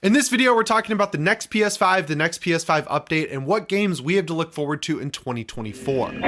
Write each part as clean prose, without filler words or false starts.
In this video, we're talking about the next PS5, the next PS5 update, and what games we have to look forward to in 2024.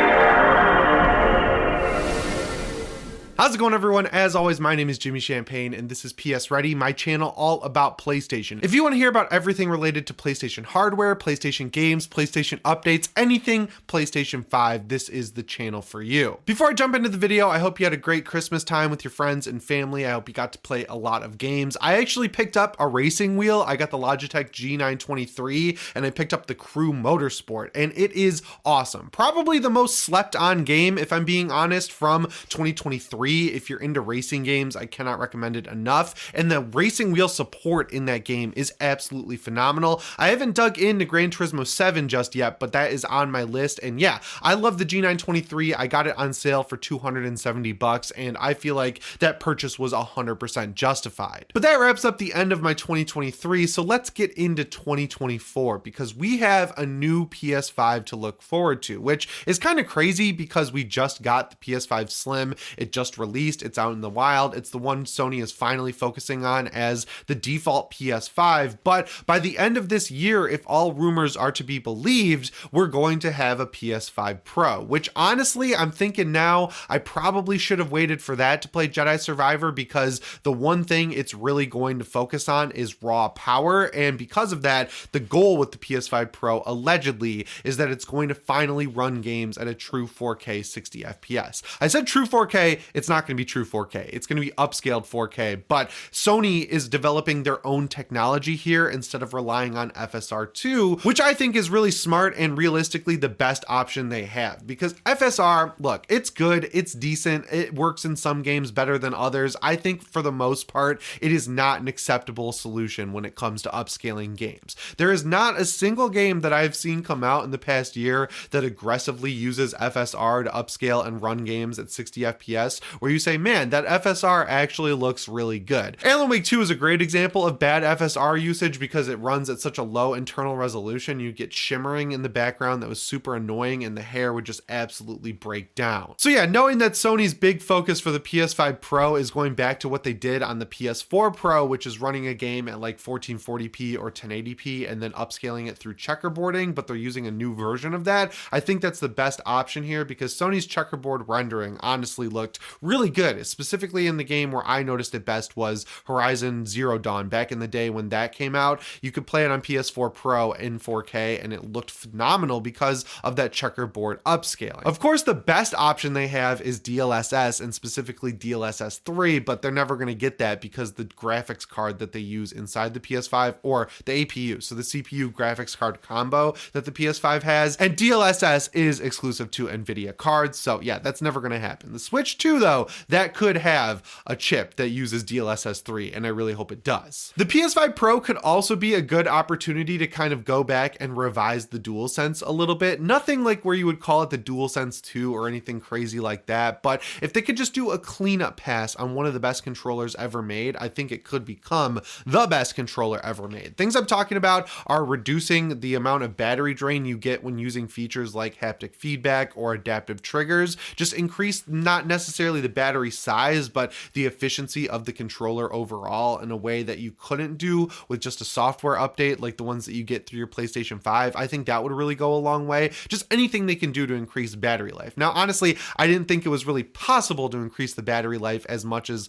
How's it going, everyone? As always, my name is Jimmy Champagne, and this is PSReady, my channel all about PlayStation. If you want to hear about everything related to PlayStation hardware, PlayStation games, PlayStation updates, anything PlayStation 5, this is the channel for you. Before I jump into the video, I hope you had a great Christmas time with your friends and family. I hope you got to play a lot of games. I actually picked up a racing wheel. I got the Logitech G923, and I picked up the Crew Motorsport, and it is awesome. Probably the most slept on game, if I'm being honest, from 2023. If you're into racing games, I cannot recommend it enough. And the racing wheel support in that game is absolutely phenomenal. I haven't dug into Gran Turismo 7 just yet, but that is on my list. And yeah, I love the G923. I got it on sale for $270, and I feel like that purchase was 100% justified. But that wraps up the end of my 2023. So let's get into 2024, because we have a new PS5 to look forward to, which is kind of crazy because we just got the PS5 Slim. It just released, it's out in the wild. It's the one Sony is finally focusing on as the default PS5. But by the end of this year, if all rumors are to be believed, we're going to have a PS5 Pro, which honestly, I'm thinking now I probably should have waited for that to play Jedi Survivor, because the one thing it's really going to focus on is raw power. And because of that, the goal with the PS5 Pro allegedly is that it's going to finally run games at a true 4K 60 FPS. I said true 4K, it's not going to be true 4K. It's going to be upscaled 4K, but Sony is developing their own technology here instead of relying on FSR2, which I think is really smart and realistically the best option they have, because FSR, look, it's good, it's decent, it works in some games better than others. I think for the most part, it is not an acceptable solution when it comes to upscaling games. There is not a single game that I've seen come out in the past year that aggressively uses FSR to upscale and run games at 60 FPS, where you say, man, that FSR actually looks really good. Alan Wake 2 is a great example of bad FSR usage because it runs at such a low internal resolution. You get shimmering in the background that was super annoying, and the hair would just absolutely break down. So yeah, knowing that Sony's big focus for the PS5 Pro is going back to what they did on the PS4 Pro, which is running a game at like 1440p or 1080p and then upscaling it through checkerboarding, but they're using a new version of that, I think that's the best option here, because Sony's checkerboard rendering honestly looked really good. Specifically in the game where I noticed it best was Horizon Zero Dawn. Back in the day when that came out, you could play it on PS4 Pro in 4K and it looked phenomenal because of that checkerboard upscaling. Of course, the best option they have is DLSS, and specifically DLSS 3, but they're never going to get that because the graphics card that they use inside the PS5, or the APU, so the CPU graphics card combo that the PS5 has, and DLSS is exclusive to NVIDIA cards, so yeah, that's never going to happen. The Switch 2, though, that could have a chip that uses DLSS 3, and I really hope it does. The PS5 Pro could also be a good opportunity to kind of go back and revise the DualSense a little bit. Nothing like where you would call it the DualSense 2 or anything crazy like that, but if they could just do a cleanup pass on one of the best controllers ever made, I think it could become the best controller ever made. Things I'm talking about are reducing the amount of battery drain you get when using features like haptic feedback or adaptive triggers. Just increase not necessarily the battery size, but the efficiency of the controller overall in a way that you couldn't do with just a software update like the ones that you get through your PlayStation 5. I think that would really go a long way. Just anything they can do to increase battery life. Now, honestly, I didn't think it was really possible to increase the battery life as much as,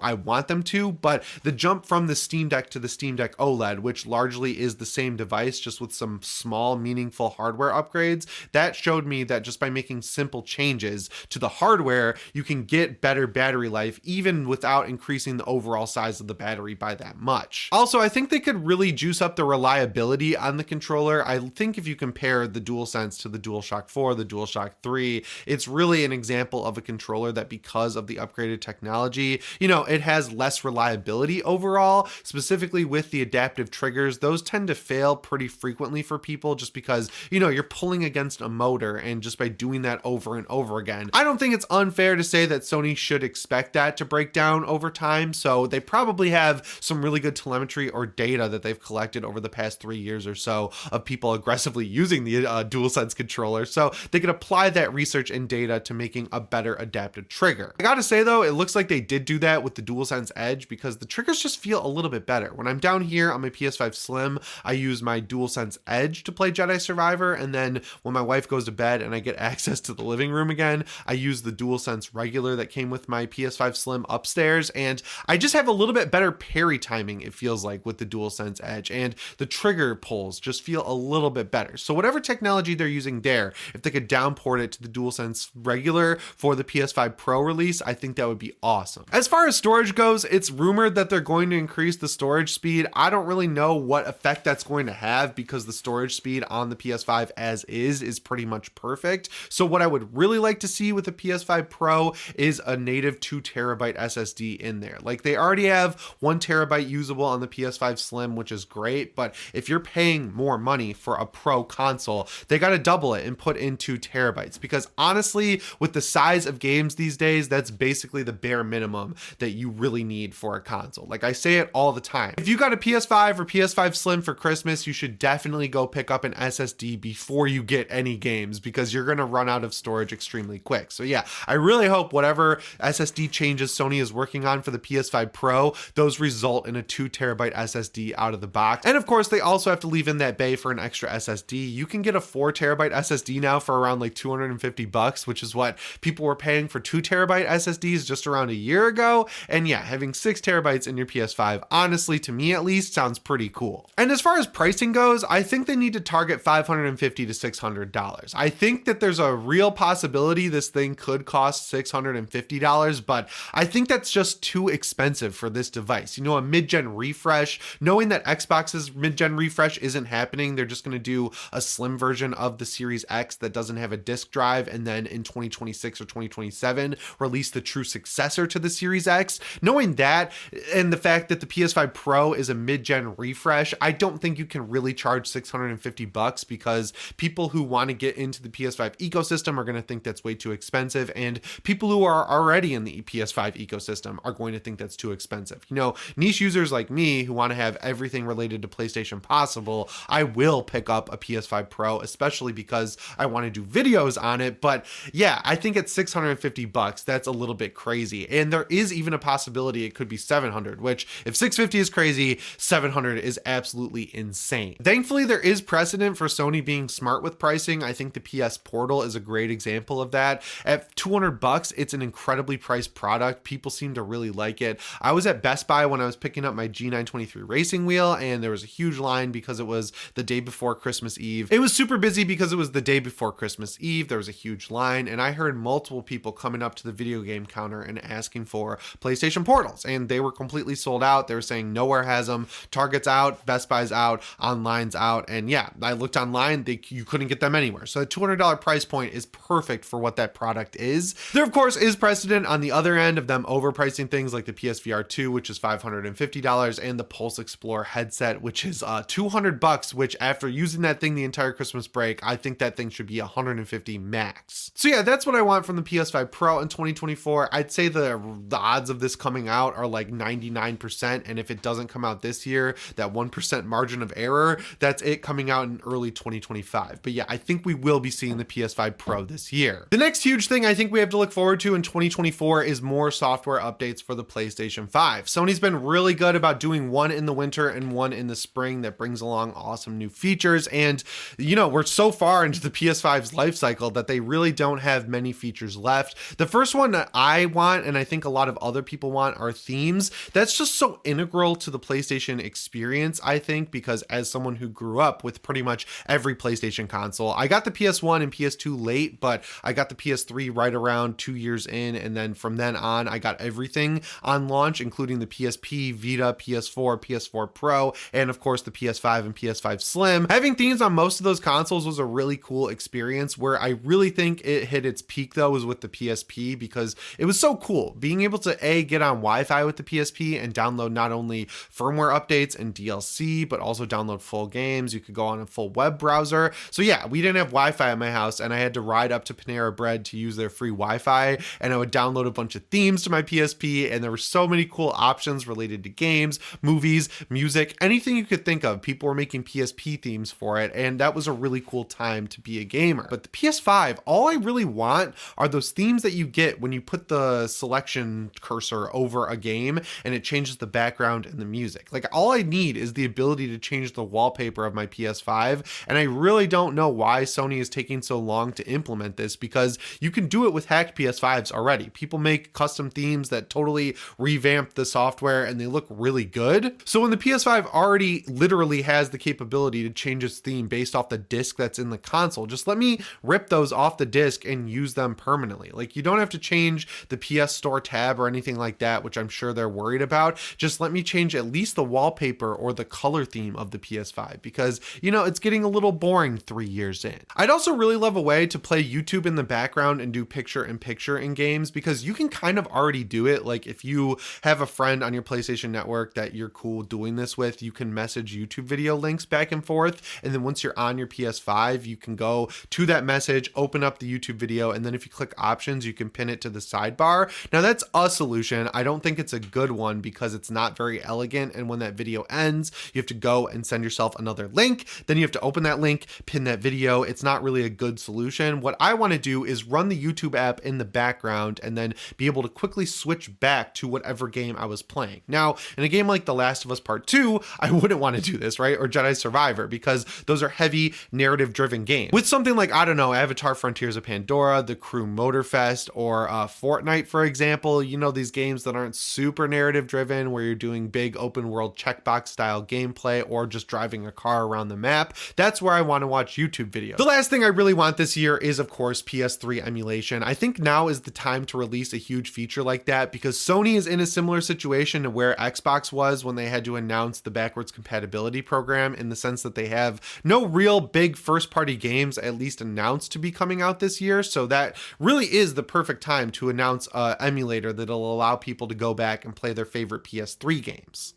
I want them to, but the jump from the Steam Deck to the Steam Deck OLED, which largely is the same device, just with some small, meaningful hardware upgrades, that showed me that just by making simple changes to the hardware, you can get better battery life even without increasing the overall size of the battery by that much. Also, I think they could really juice up the reliability on the controller. I think if you compare the DualSense to the DualShock 4, the DualShock 3, it's really an example of a controller that, because of the upgraded technology, it has less reliability overall, specifically with the adaptive triggers. Those tend to fail pretty frequently for people just because, you're pulling against a motor, and just by doing that over and over again, I don't think it's unfair to say that that Sony should expect that to break down over time. So they probably have some really good telemetry or data that they've collected over the past 3 years or so of people aggressively using the DualSense controller. So they can apply that research and data to making a better adapted trigger. I gotta say though, it looks like they did do that with the DualSense Edge because the triggers just feel a little bit better. When I'm down here on my PS5 Slim, I use my DualSense Edge to play Jedi Survivor, and then when my wife goes to bed and I get access to the living room again, I use the DualSense regular that came with my PS5 Slim upstairs, and I just have a little bit better parry timing, it feels like, with the DualSense Edge, and the trigger pulls just feel a little bit better. So whatever technology they're using there, if they could downport it to the DualSense regular for the PS5 Pro release, I think that would be awesome. As far as storage goes, it's rumored that they're going to increase the storage speed. I don't really know what effect that's going to have because the storage speed on the PS5 as is pretty much perfect. So what I would really like to see with the PS5 Pro is a native 2TB SSD in there. Like, they already have 1TB usable on the PS5 Slim, which is great, but if you're paying more money for a Pro console, they got to double it and put in 2TB, because honestly, with the size of games these days, that's basically the bare minimum that you really need for a console. Like, I say it all the time. If you got a PS5 or PS5 Slim for Christmas, you should definitely go pick up an SSD before you get any games, because you're going to run out of storage extremely quick. So yeah, I really hope whatever SSD changes Sony is working on for the PS5 Pro, those result in a 2TB SSD out of the box. And of course, they also have to leave in that bay for an extra SSD. You can get a 4TB SSD now for around like $250, which is what people were paying for 2TB SSDs just around a year ago. And yeah, having 6TB in your PS5, honestly, to me at least, sounds pretty cool. And as far as pricing goes, I think they need to target $550 to $600. I think that there's a real possibility this thing could cost $650, but I think that's just too expensive for this device. You know, a mid-gen refresh, knowing that Xbox's mid-gen refresh isn't happening, they're just going to do a slim version of the Series X that doesn't have a disk drive, and then in 2026 or 2027 release the true successor to the Series X. Knowing that, and the fact that the PS5 Pro is a mid-gen refresh, I don't think you can really charge $650, because people who want to get into the PS5 ecosystem are going to think that's way too expensive, and people who are already in the PS5 ecosystem are going to think that's too expensive. You know, niche users like me who want to have everything related to PlayStation possible, I will pick up a PS5 Pro, especially because I want to do videos on it. But yeah, I think at $650, that's a little bit crazy. And there is even a possibility it could be $700, which if $650 is crazy, $700 is absolutely insane. Thankfully, there is precedent for Sony being smart with pricing. I think the PS Portal is a great example of that. At $200, it's an incredibly priced product. People seem to really like it. I was at Best Buy when I was picking up my G923 racing wheel, and there was a huge line because it was the day before Christmas Eve. It was super busy because it was the day before Christmas Eve. There was a huge line, and I heard multiple people coming up to the video game counter and asking for PlayStation Portals, and they were completely sold out. They were saying nowhere has them. Target's out, Best Buy's out, online's out, and yeah, I looked online, you couldn't get them anywhere. So the $200 price point is perfect for what that product is. There, of course, is precedent on the other end of them overpricing things like the PSVR 2, which is $550, and the Pulse Explorer headset, which is $200, which after using that thing the entire Christmas break, I think that thing should be $150 max. So yeah, that's what I want from the PS5 Pro in 2024. I'd say the odds of this coming out are like 99%, and if it doesn't come out this year, that 1% margin of error, that's it coming out in early 2025. But yeah, I think we will be seeing the PS5 Pro this year. The next huge thing I think we have to look forward to in 2024 is more software updates for the PlayStation 5. Sony's been really good about doing one in the winter and one in the spring that brings along awesome new features, and you know, we're so far into the PS5's life cycle that they really don't have many features left. The first one that I want, and I think a lot of other people want, are themes. That's just so integral to the PlayStation experience, I think, because as someone who grew up with pretty much every PlayStation console, I got the PS1 and PS2 late, but I got the PS3 right around 2 years in, and then from then on, I got everything on launch, including the PSP, Vita, PS4, PS4 Pro, and of course the PS5 and PS5 Slim. Having themes on most of those consoles was a really cool experience. Where I really think it hit its peak though was with the PSP, because it was so cool being able to get on Wi-Fi with the PSP and download not only firmware updates and DLC, but also download full games. You could go on a full web browser. So yeah, we didn't have Wi-Fi at my house, and I had to ride up to Panera Bread to use their free Wi-Fi and I would download a bunch of themes to my PSP, and there were so many cool options related to games, movies, music, anything you could think of. People were making PSP themes for it, and that was a really cool time to be a gamer. But the PS5, all I really want are those themes that you get when you put the selection cursor over a game and it changes the background and the music. Like, all I need is the ability to change the wallpaper of my PS5, and I really don't know why Sony is taking so long to implement this, because you can do it with hacked PS5s already. People make custom themes that totally revamp the software and they look really good. So when the PS5 already literally has the capability to change its theme based off the disc that's in the console, just let me rip those off the disc and use them permanently. Like, you don't have to change the PS Store tab or anything like that, which I'm sure they're worried about. Just let me change at least the wallpaper or the color theme of the PS5, because, you know, it's getting a little boring 3 years in. I'd also really love a way to play YouTube in the background and do picture in picture in games, because you can kind of already do it. Like, if you have a friend on your PlayStation Network that you're cool doing this with, you can message YouTube video links back and forth, and then once you're on your PS5, you can go to that message, open up the YouTube video, and then if you click options, you can pin it to the sidebar. Now, that's a solution. I don't think it's a good one because it's not very elegant, and when that video ends, you have to go and send yourself another link, then you have to open that link, pin that video. It's not really a good solution. What I want to do is run the YouTube app in the background and then be able to quickly switch back to whatever game I was playing. Now, in a game like The Last of Us Part 2, I wouldn't want to do this, right? Or Jedi Survivor, because those are heavy narrative driven games. With something like, I don't know, Avatar Frontiers of Pandora, The Crew Motorfest, or Fortnite, for example, you know, these games that aren't super narrative driven, where you're doing big open world checkbox style gameplay or just driving a car around the map, that's where I want to watch YouTube videos. The last thing I really want this year is, of course, PS3 emulation. I think now is the time to release a huge feature like that, because Sony is in a similar situation to where Xbox was when they had to announce the backwards compatibility program, in the sense that they have no real big first party games at least announced to be coming out this year. So that really is the perfect time to announce an emulator that'll allow people to go back and play their favorite PS3 games.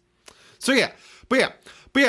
So yeah, but yeah,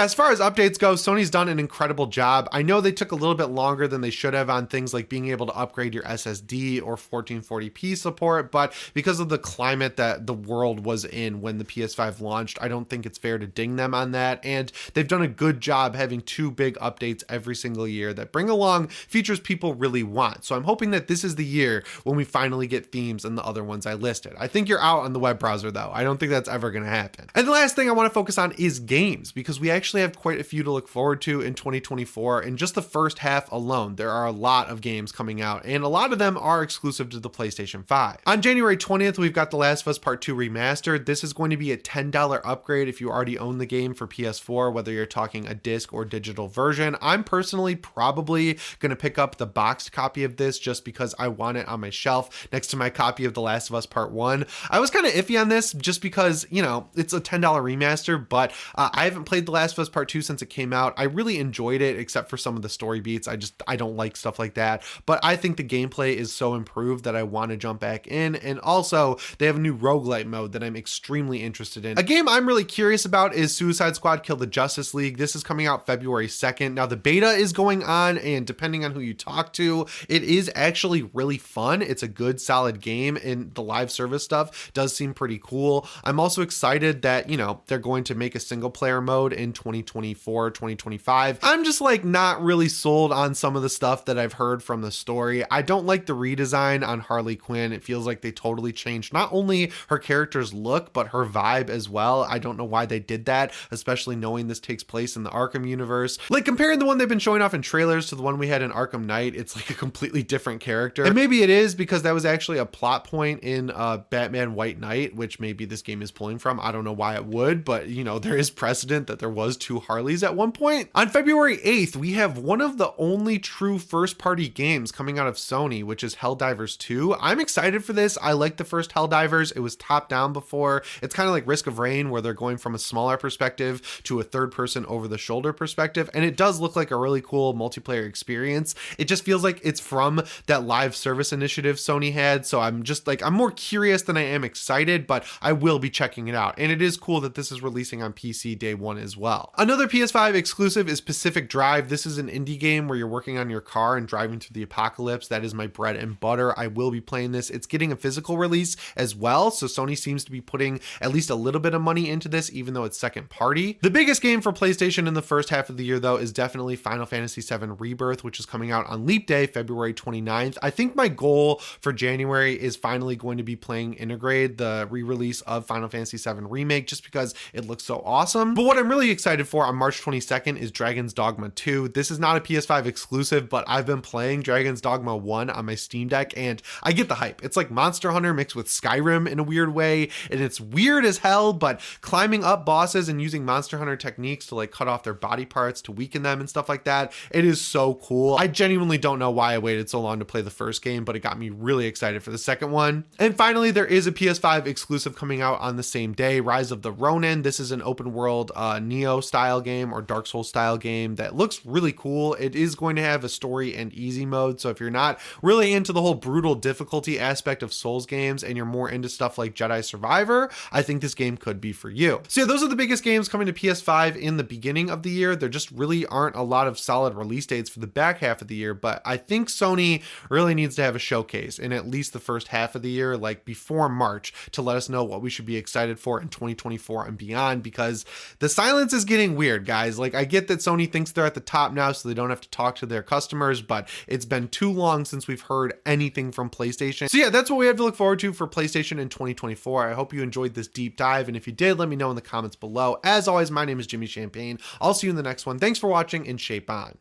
as far as updates go, Sony's done an incredible job. I know they took a little bit longer than they should have on things like being able to upgrade your SSD or 1440p support, but because of the climate that the world was in when the PS5 launched, I don't think it's fair to ding them on that. And they've done a good job having 2 big updates every single year that bring along features people really want. So I'm hoping that this is the year when we finally get themes and the other ones I listed. I think you're out on the web browser though. I don't think that's ever going to happen. And the last thing I want to focus on is games, because we actually have quite a few to look forward to in 2024. In just the first half alone, there are a lot of games coming out, and a lot of them are exclusive to the PlayStation 5. On January 20th, we've got The Last of Us Part 2 Remastered. This is going to be a $10 upgrade if you already own the game for PS4, whether you're talking a disc or digital version. I'm personally probably going to pick up the boxed copy of this just because I want it on my shelf next to my copy of The Last of Us Part 1. I was kind of iffy on this just because, you know, it's a $10 remaster, but I haven't played The Last of Us Part 2 since it came out. I really enjoyed it, except for some of the story beats. I don't like stuff like that, but I think the gameplay is so improved that I want to jump back in. And also, they have a new roguelite mode that I'm extremely interested in. A game I'm really curious about is Suicide Squad Kill the Justice League. This is coming out February 2nd. Now, the beta is going on, and depending on who you talk to, it is actually really fun. It's a good, solid game, and the live service stuff does seem pretty cool. I'm also excited that, you know, they're going to make a single player mode in 2024, 2025. I'm just like not really sold on some of the stuff that I've heard from the story. I don't like the redesign on Harley Quinn. It feels like they totally changed not only her character's look, but her vibe as well. I don't know why they did that, especially knowing this takes place in the Arkham universe. Like, comparing the one they've been showing off in trailers to the one we had in Arkham Knight, it's like a completely different character. And maybe it is because that was actually a plot point in Batman White Knight, which maybe this game is pulling from. I don't know why it would, but you know, there is precedent that there was 2 Harleys at one point. On February 8th, we have one of the only true first-party games coming out of Sony, which is Helldivers 2. I'm excited for this. I like the first Helldivers. It was top-down before. It's kind of like Risk of Rain, where they're going from a smaller perspective to a third-person over-the-shoulder perspective, and it does look like a really cool multiplayer experience. It just feels like it's from that live service initiative Sony had, so I'm just like, I'm more curious than I am excited, but I will be checking it out. And it is cool that this is releasing on PC day 1 as well. well. Another PS5 exclusive is Pacific Drive. This is an indie game where you're working on your car and driving through the apocalypse. That is my bread and butter. I will be playing this. It's getting a physical release as well, so Sony seems to be putting at least a little bit of money into this, even though it's second party. The biggest game for PlayStation in the first half of the year, though, is definitely Final Fantasy VII Rebirth, which is coming out on Leap Day, February 29th. I think my goal for January is finally going to be playing Intergrade, the re-release of Final Fantasy VII Remake, just because it looks so awesome. But what I'm really excited for on March 22nd is Dragon's Dogma 2. This is not a PS5 exclusive, but I've been playing Dragon's Dogma 1 on my Steam Deck, and I get the hype. It's like Monster Hunter mixed with Skyrim in a weird way, and it's weird as hell, but climbing up bosses and using Monster Hunter techniques to like cut off their body parts to weaken them and stuff like that, it is so cool. I genuinely don't know why I waited so long to play the first game, but it got me really excited for the second one. And finally, there is a PS5 exclusive coming out on the same day, Rise of the Ronin. This is an open world Neo style game or Dark Souls style game that looks really cool. It is going to have a story and easy mode, so if you're not really into the whole brutal difficulty aspect of Souls games and you're more into stuff like Jedi Survivor, I think this game could be for you. So yeah, those are the biggest games coming to PS5 in the beginning of the year. There just really aren't a lot of solid release dates for the back half of the year, but I think Sony really needs to have a showcase in at least the first half of the year, like before March, to let us know what we should be excited for in 2024 and beyond, because the silence is getting weird, guys. Like, I get that Sony thinks they're at the top now so they don't have to talk to their customers, but it's been too long since we've heard anything from PlayStation. So yeah, that's what we have to look forward to for PlayStation in 2024. I hope you enjoyed this deep dive, and if you did, let me know in the comments below. As always, my name is Jimmy Champagne. I'll see you in the next one. Thanks for watching, and shape on.